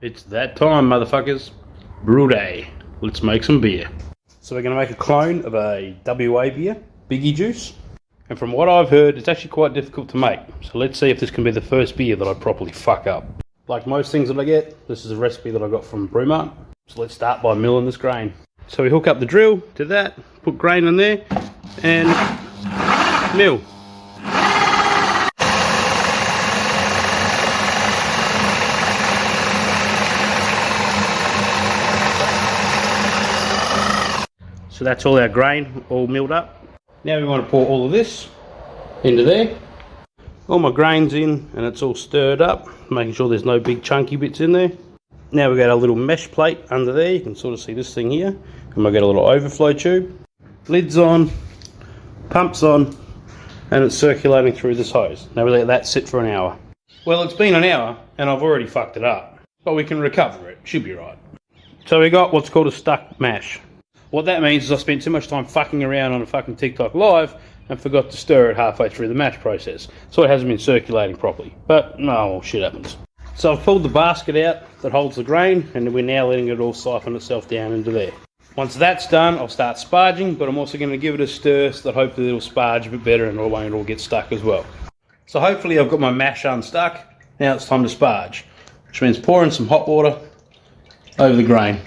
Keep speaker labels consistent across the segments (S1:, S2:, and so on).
S1: It's that time, motherfuckers. Brew day. Let's make some beer. So we're going to make a clone of a WA beer, Biggie Juice. And from what I've heard, it's actually quite difficult to make. So let's see if this can be the first beer that I properly fuck up. Like most things that I get, this is a recipe that I got from Brewmart. So let's start by milling this grain. So we hook up the drill to that, put grain in there, and mill. So that's all our grain all milled up. Now we want to pour all of this into there. All my grain's in and it's all stirred up, making sure there's no big chunky bits in there. Now we've got a little mesh plate under there. You can sort of see this thing here. And we've got a little overflow tube. Lid's on, pumps on, and it's circulating through this hose. Now we let that sit for an hour. Well, it's been an hour and I've already fucked it up, but we can recover it. Should be right. So we got what's called a stuck mash. What that means is I spent too much time fucking around on a fucking TikTok live and forgot to stir it halfway through the mash process. So it hasn't been circulating properly. But no, shit happens. So I've pulled the basket out that holds the grain and we're now letting it all siphon itself down into there. Once that's done, I'll start sparging, but I'm also going to give it a stir so that hopefully it'll sparge a bit better and it won't all get stuck as well. So hopefully I've got my mash unstuck. Now it's time to sparge, which means pouring some hot water over the grain.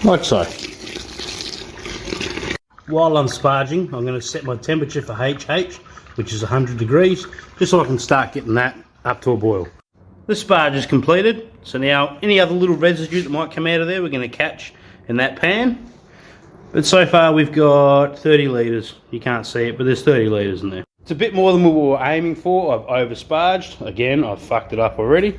S1: Like so. While I'm sparging, I'm going to set my temperature for HH, which is 100 degrees, just so I can start getting that up to a boil. The sparge is completed, so now any other little residue that might come out of there we're going to catch in that pan. But so far we've got 30 litres. You can't see it, but there's 30 litres in there. It's a bit more than we were aiming for. I've over-sparged. Again, I've fucked it up already.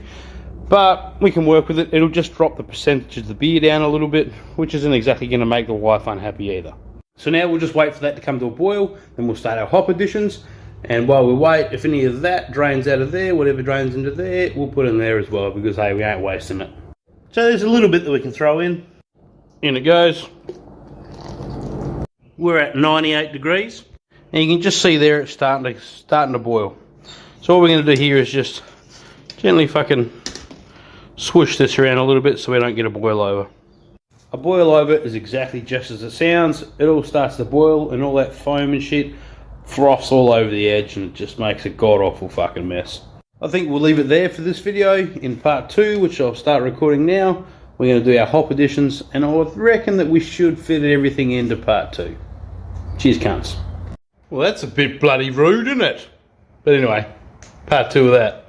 S1: But we can work with it. It'll just drop the percentage of the beer down a little bit, which isn't exactly going to make the wife unhappy either. So now we'll just wait for that to come to a boil, then we'll start our hop additions. And while we wait, if any of that drains out of there, whatever drains into there, we'll put in there as well, because hey, we ain't wasting it. So there's a little bit that we can throw in. In it goes. We're at 98 degrees. And you can just see there it's starting to boil. So all we're going to do here is just gently fucking swoosh this around a little bit so we don't get a boil over. A boil over is exactly just as it sounds. It all starts to boil and all that foam and shit froths all over the edge and it just makes a god-awful fucking mess. I think we'll leave it there for this video. In part 2, which I'll start recording now, we're going to do our hop additions and I would reckon that we should fit everything into part 2. Cheers, cunts. Well, that's a bit bloody rude, isn't it? But anyway, part 2 of that.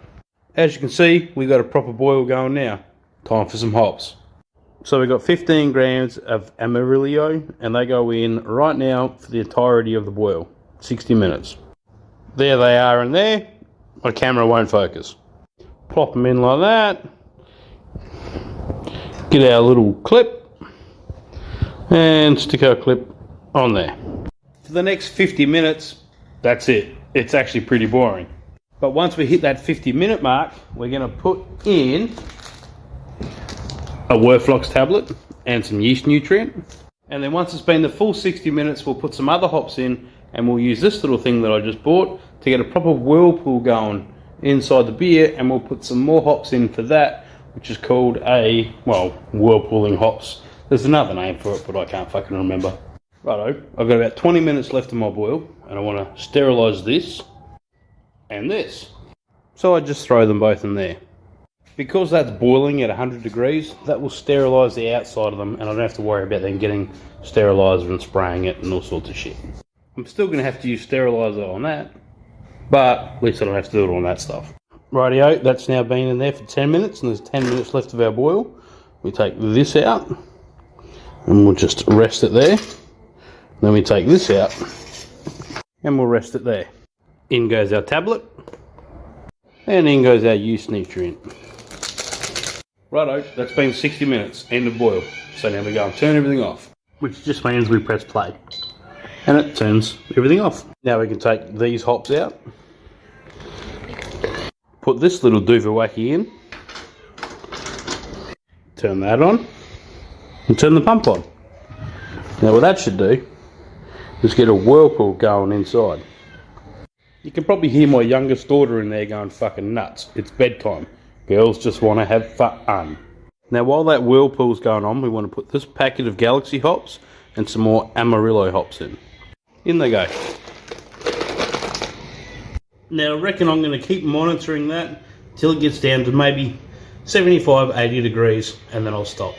S1: As you can see, we've got a proper boil going now. Time for some hops. So we've got 15 grams of Amarillo, and they go in right now for the entirety of the boil. 60 minutes. There they are in there. My camera won't focus. Plop them in like that. Get our little clip. And stick our clip on there. For the next 50 minutes, that's it. It's actually pretty boring. But once we hit that 50-minute mark, we're going to put in a Werflox tablet and some yeast nutrient. And then once it's been the full 60 minutes, we'll put some other hops in and we'll use this little thing that I just bought to get a proper whirlpool going inside the beer, and we'll put some more hops in for that, which is called a, well, whirlpooling hops. There's another name for it, but I can't fucking remember. Righto, I've got about 20 minutes left of my boil and I want to sterilise this and this. So I just throw them both in there. Because that's boiling at 100 degrees, that will sterilise the outside of them and I don't have to worry about them getting steriliser and spraying it and all sorts of shit. I'm still going to have to use steriliser on that, but at least I don't have to do it on that stuff. Rightio, that's now been in there for 10 minutes and there's 10 minutes left of our boil. We take this out and we'll just rest it there. Then we take this out and we'll rest it there. In goes our tablet, and in goes our yeast nutrient. Righto, that's been 60 minutes, end of boil. So now we go and turn everything off, which just means we press play. And it turns everything off. Now we can take these hops out, put this little doover-wacky in, turn that on, and turn the pump on. Now what that should do is get a whirlpool going inside. You can probably hear my youngest daughter in there going fucking nuts. It's bedtime. Girls just want to have fun. Now while that whirlpool's going on, we want to put this packet of Galaxy hops and some more Amarillo hops in. In they go. Now I reckon I'm going to keep monitoring that till it gets down to maybe 75, 80 degrees, and then I'll stop.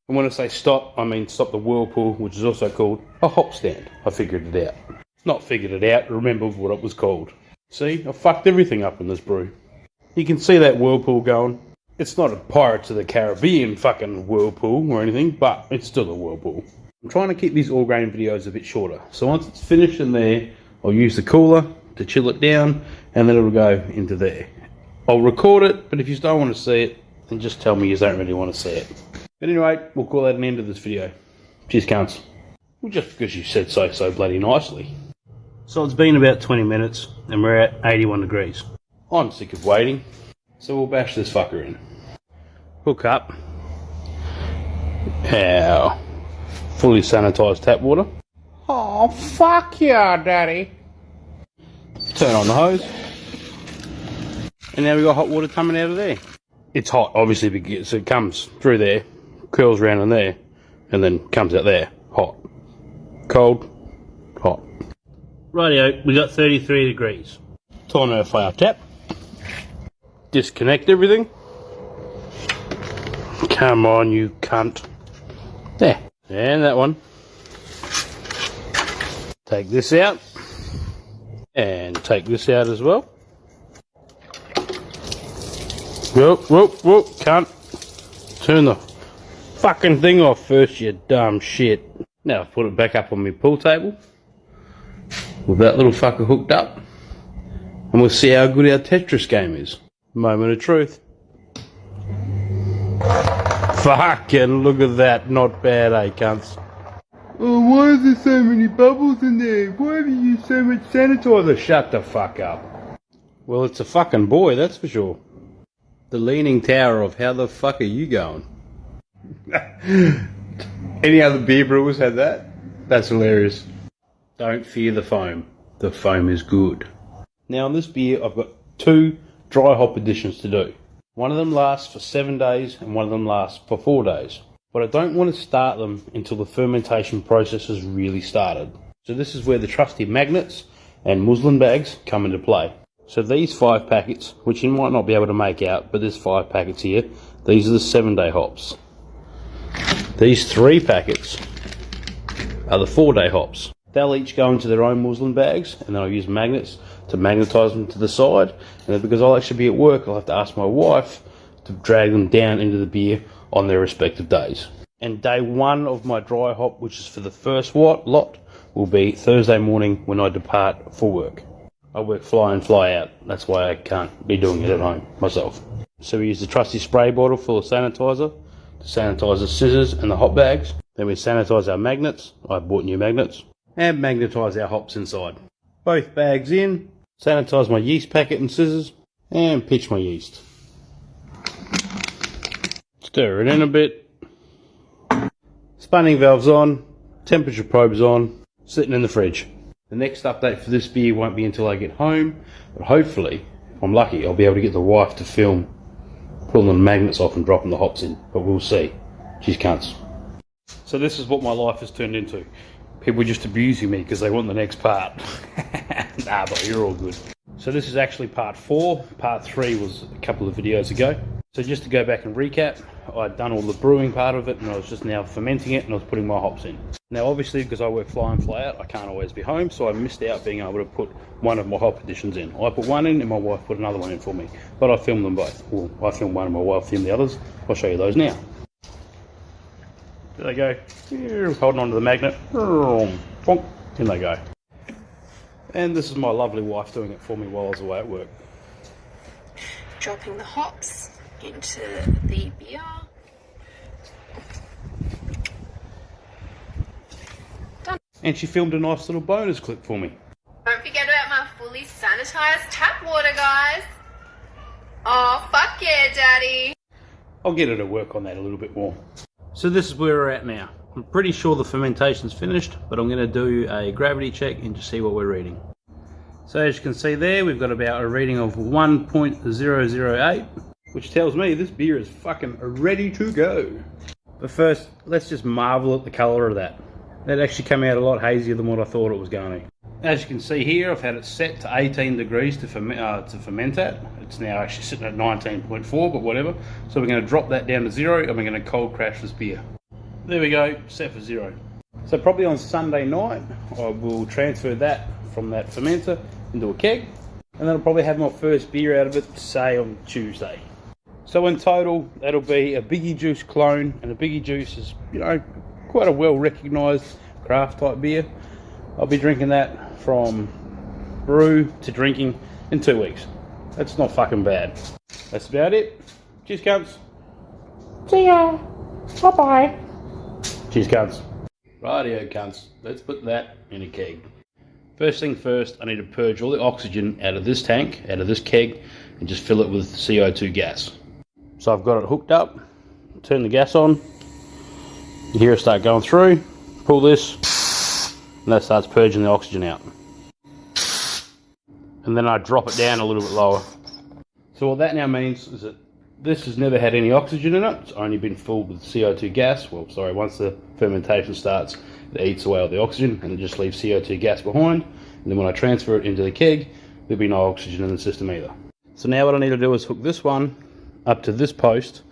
S1: And when I say stop, I mean stop the whirlpool, which is also called a hop stand. I figured it out. Not figured it out, remembered what it was called. See, I fucked everything up in this brew. You can see that whirlpool going. It's not a Pirates of the Caribbean fucking whirlpool or anything, but it's still a whirlpool. I'm trying to keep these all grain videos a bit shorter. So once it's finished in there, I'll use the cooler to chill it down, and then it'll go into there. I'll record it, but if you don't want to see it, then just tell me you don't really want to see it. But anyway, we'll call that an end of this video. Cheers, cunts. Well, just because you said so bloody nicely. So it's been about 20 minutes, and we're at 81 degrees. I'm sick of waiting, so we'll bash this fucker in. Hook up our fully sanitised tap water. Oh, fuck yeah, Daddy. Turn on the hose. And now we've got hot water coming out of there. It's hot, obviously, because it comes through there, curls around in there, and then comes out there. Hot. Cold. Hot. Rightio, we got 33 degrees. Turn our fire tap. Disconnect everything. Come on, you cunt. There. And that one. Take this out. And take this out as well. Whoa, cunt. Turn the fucking thing off first, you dumb shit. Now I've put it back up on my pool table. With that little fucker hooked up. And we'll see how good our Tetris game is. Moment of truth. Fucking look at that. Not bad, eh, cunts? Oh, why is there so many bubbles in there? Why have you used so much sanitizer? Shut the fuck up. Well, it's a fucking boy, that's for sure. The Leaning Tower of how the fuck are you going? Any other beer brewers had that? That's hilarious. Don't fear the foam. The foam is good. Now on this beer, I've got 2 dry hop additions to do. One of them lasts for 7 days and one of them lasts for 4 days. But I don't want to start them until the fermentation process has really started. So this is where the trusty magnets and muslin bags come into play. So these 5 packets, which you might not be able to make out, but there's 5 packets here, these are the 7-day hops. These 3 packets are the 4-day hops. They'll each go into their own muslin bags, and then I'll use magnets to magnetise them to the side. And then because I'll actually be at work, I'll have to ask my wife to drag them down into the beer on their respective days. And day 1 of my dry hop, which is for the first lot, will be Thursday morning when I depart for work. I work fly in, fly out. That's why I can't be doing it at home myself. So we use the trusty spray bottle full of sanitizer to sanitize the scissors and the hop bags. Then we sanitize our magnets. I bought new magnets. And magnetize our hops inside. Both bags in. Sanitize my yeast packet and scissors. And pitch my yeast. Stir it in a bit. Spunning valves on. Temperature probes on. Sitting in the fridge. The next update for this beer won't be until I get home, but hopefully, if I'm lucky, I'll be able to get the wife to film pulling the magnets off and dropping the hops in, but we'll see. She's cunts. So this is what my life has turned into. People just abusing me because they want the next part. Nah, but you're all good. So this is actually part 4. Part 3 was a couple of videos ago. So just to go back and recap, I'd done all the brewing part of it and I was just now fermenting it and I was putting my hops in. Now obviously because I work fly in fly out, I can't always be home, so I missed out being able to put one of my hop additions in. I put one in and my wife put another one in for me, but I filmed them both. Well, I filmed one and my wife filmed the others. I'll show you those now. There they go. Holding on to the magnet. Bonk. In they go. And this is my lovely wife doing it for me while I was away at work.
S2: Dropping the hops into the beer. Done.
S1: And she filmed a nice little bonus clip for me.
S2: Don't forget about my fully sanitized tap water, guys. Oh, fuck yeah, Daddy.
S1: I'll get her to work on that a little bit more. So this is where we're at now. I'm pretty sure the fermentation's finished, but I'm going to do a gravity check and just see what we're reading. So as you can see there, we've got about a reading of 1.008. which tells me this beer is fucking ready to go. But first, let's just marvel at the colour of that. That actually came out a lot hazier than what I thought it was going to. As you can see here, I've had it set to 18 degrees to ferment at. It's now actually sitting at 19.4, but whatever. So we're going to drop that down to 0 and we're going to cold crash this beer. There we go, set for 0. So probably on Sunday night, I will transfer that from that fermenter into a keg. And then I'll probably have my first beer out of it, say on Tuesday. So in total, that'll be a Biggie Juice clone. And a Biggie Juice is, you know, quite a well-recognised craft type beer. I'll be drinking that from brew to drinking in 2 weeks. That's not fucking bad. That's about it. Cheers, cunts. See ya. Bye-bye. Cheers, cunts. Rightio, cunts. Let's put that in a keg. First thing first, I need to purge all the oxygen out of this tank, out of this keg, and just fill it with CO2 gas. So I've got it hooked up. Turn the gas on. You hear it start going through. Pull this. And that starts purging the oxygen out. And then I drop it down a little bit lower. So what that now means is that this has never had any oxygen in it. It's only been filled with CO2 gas. Well, sorry, once the fermentation starts, it eats away all the oxygen and it just leaves CO2 gas behind. And then when I transfer it into the keg, there'll be no oxygen in the system either. So now what I need to do is hook this one up to this post,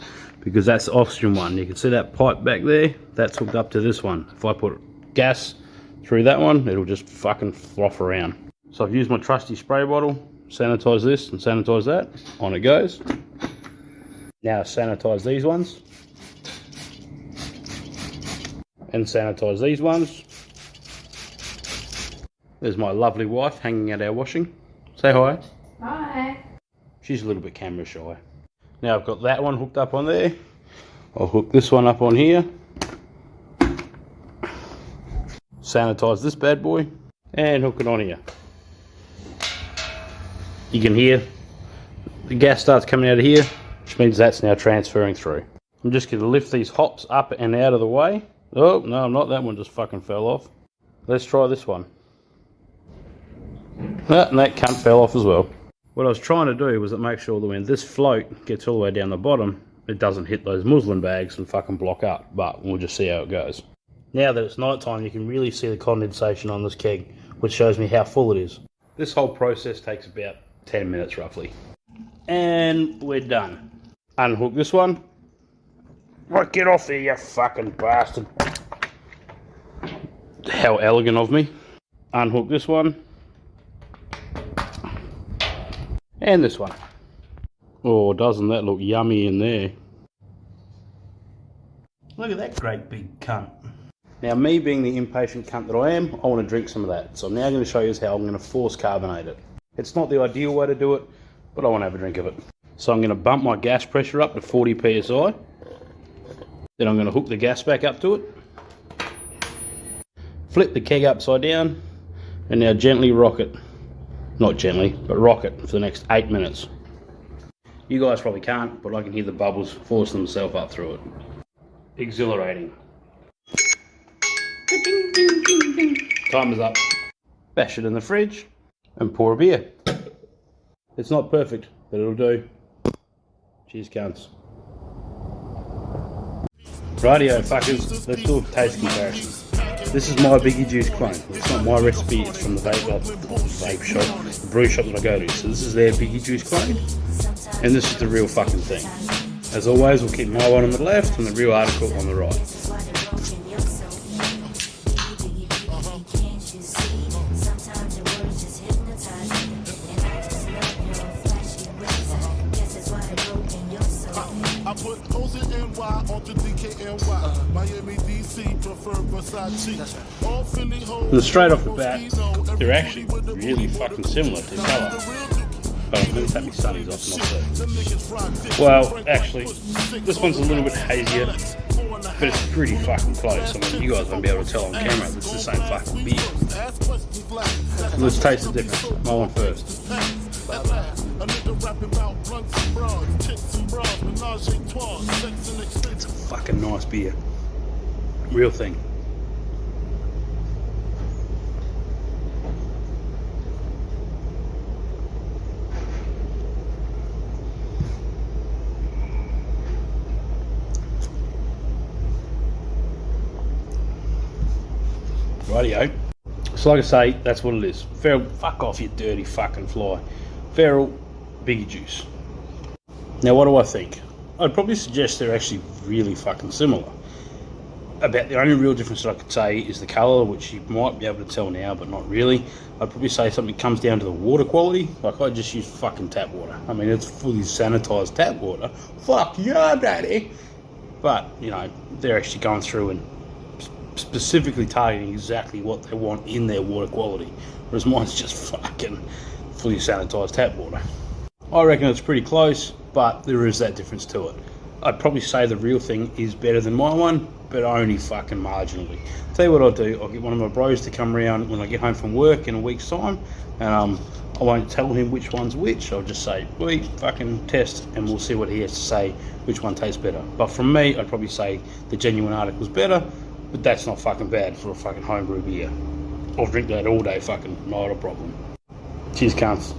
S1: because that's the oxygen one. You can see that pipe back there, that's hooked up to this one. If I put gas through that one, it'll just fucking froth around. So I've used my trusty spray bottle, sanitize this and sanitize that. On it goes. Now sanitize these ones. And sanitize these ones. There's my lovely wife hanging out our washing. Say hi.
S2: Hi.
S1: She's a little bit camera shy. Now I've got that one hooked up on there. I'll hook this one up on here. Sanitize this bad boy and hook it on here. You can hear the gas starts coming out of here, which means that's now transferring through. I'm just going to lift these hops up and out of the way. Oh, no, I'm not. That one just fucking fell off. Let's try this one. Ah, and that cunt fell off as well. What I was trying to do was to make sure that when this float gets all the way down the bottom, it doesn't hit those muslin bags and fucking block up. But we'll just see how it goes. Now that it's night time, you can really see the condensation on this keg, which shows me how full it is. This whole process takes about 10 minutes roughly. And we're done. Unhook this one. Right, get off there, you fucking bastard. How elegant of me. Unhook this one. And this one. Oh, doesn't that look yummy in there? Look at that great big cunt. Now, me being the impatient cunt that I am, I want to drink some of that. So I'm now going to show you how I'm going to force carbonate it. It's not the ideal way to do it, but I want to have a drink of it. So I'm going to bump my gas pressure up to 40 psi. Then I'm going to hook the gas back up to it. Flip the keg upside down. And now gently rock it. Not gently, but rock it for the next 8 minutes. You guys probably can't, but I can hear the bubbles force themselves up through it. Exhilarating. Time is up. Bash it in the fridge and pour a beer. It's not perfect, but it'll do. Cheers, cunts. Rightio, fuckers. Let's do a taste comparison. This is my Biggie Juice clone. It's not my recipe, it's from the vape shop, the brew shop that I go to. So this is their Biggie Juice clone, and this is the real fucking thing. As always, we'll keep my one on the left and the real article on the right. And straight off the bat, they're actually really fucking similar to colour. Oh, let me take my sunnies off and I'll see. Well, actually, this one's a little bit hazier, but it's pretty fucking close. I mean, you guys won't be able to tell on camera, but it's the same fucking beer. Let's taste the difference. My one first. It's a fucking nice beer. Real thing. Rightio. So like I say, that's what it is. Feral, fuck off you dirty fucking fly. Feral, Biggie Juice. Now what do I think? I'd probably suggest they're actually really fucking similar. About the only real difference that I could say is the colour, which you might be able to tell now, but not really. I'd probably say something comes down to the water quality. Like, I just use fucking tap water. I mean, it's fully sanitised tap water. Fuck yeah, daddy! But, you know, they're actually going through and specifically targeting exactly what they want in their water quality. Whereas mine's just fucking fully sanitised tap water. I reckon it's pretty close, but there is that difference to it. I'd probably say the real thing is better than my one, but only fucking marginally. Tell you what I'll do, I'll get one of my bros to come around when I get home from work in a week's time, and I won't tell him which one's which. I'll just say, we fucking test, and we'll see what he has to say, which one tastes better. But from me, I'd probably say the genuine article's better, but that's not fucking bad for a fucking homebrew beer. I'll drink that all day, fucking not a problem. Cheers, cunts.